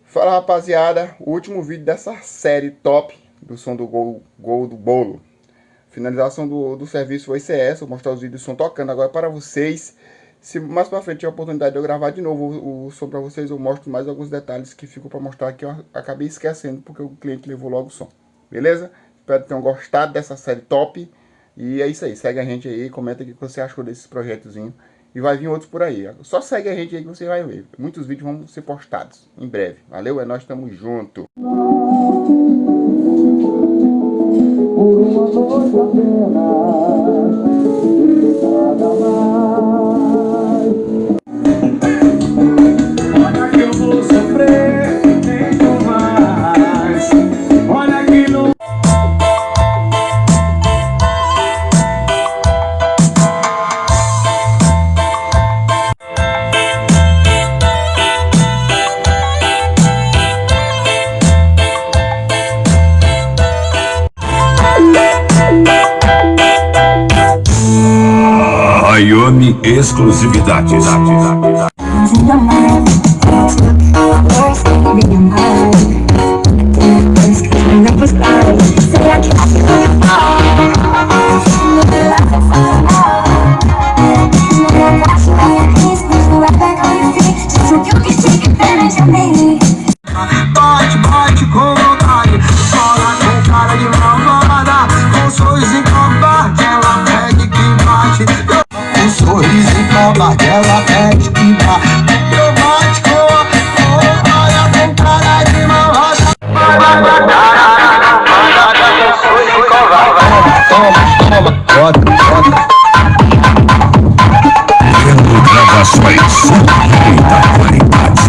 Fala rapaziada, o último vídeo dessa série top do som do gol do bolo. Finalização do serviço vai ser essa, vou mostrar os vídeos do som tocando agora para vocês. Se mais pra frente tiver a oportunidade de eu gravar de novo o som para vocês, eu mostro mais alguns detalhes que ficam para mostrar que eu acabei esquecendo porque o cliente levou logo o som. Beleza? Espero que tenham gostado dessa série top. E é isso aí, segue a gente aí, comenta o que você achou desses projetozinhos. E vai vir outros por aí. Só segue a gente aí que você vai ver. Muitos vídeos vão ser postados em breve. Valeu, é nós, tamo junto. Por uma noite apenas, nada mais. Olha que eu vou sofrer, nem mais. Olha que não. Rayone Exclusividades. Bate, bate com vontade, fala com cara de malvada, com sorriso em combate, ela pede que bate. Com sorriso em combate, ela pede que bate. Eu bate olha com cara de malvada. Toma. Vendo gravações da qualidade.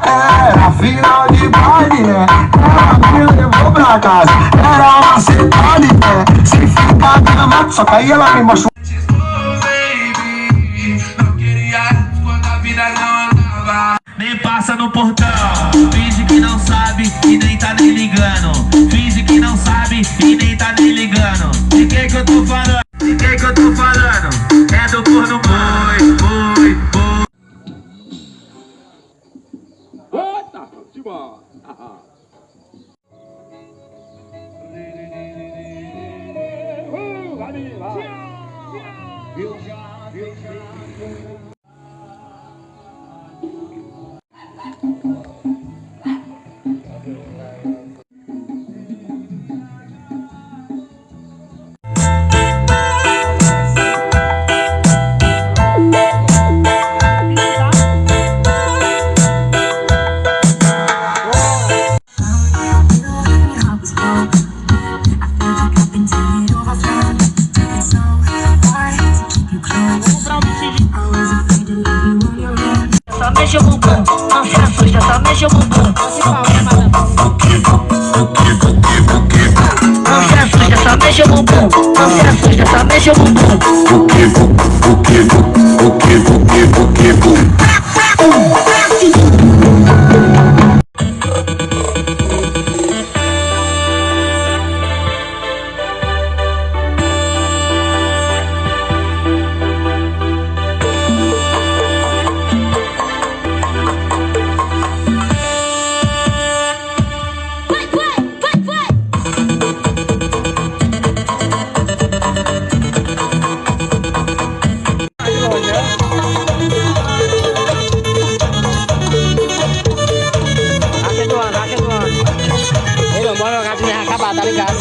Era final de baile, né? Ela me levou pra casa. Era uma cidade, né? Sem ficar gramado, só que aí ela me machucou. Não queria quando a vida não andava. Nem passa no portão, finge que não sabe e nem tá nem ligando. Finge que não sabe e nem tá nem ligando. De quem que eu tô falando? De quem que eu tô falando? É do corno boi, boi, boi. Eita, futebol! Só mexe o bumbum, não se assusta, só mexe o bumbum. Não se assusta, só mexe o bumbum. Não se assusta, só mexe o bumbum. Bora jogar de acabar, tá ligado?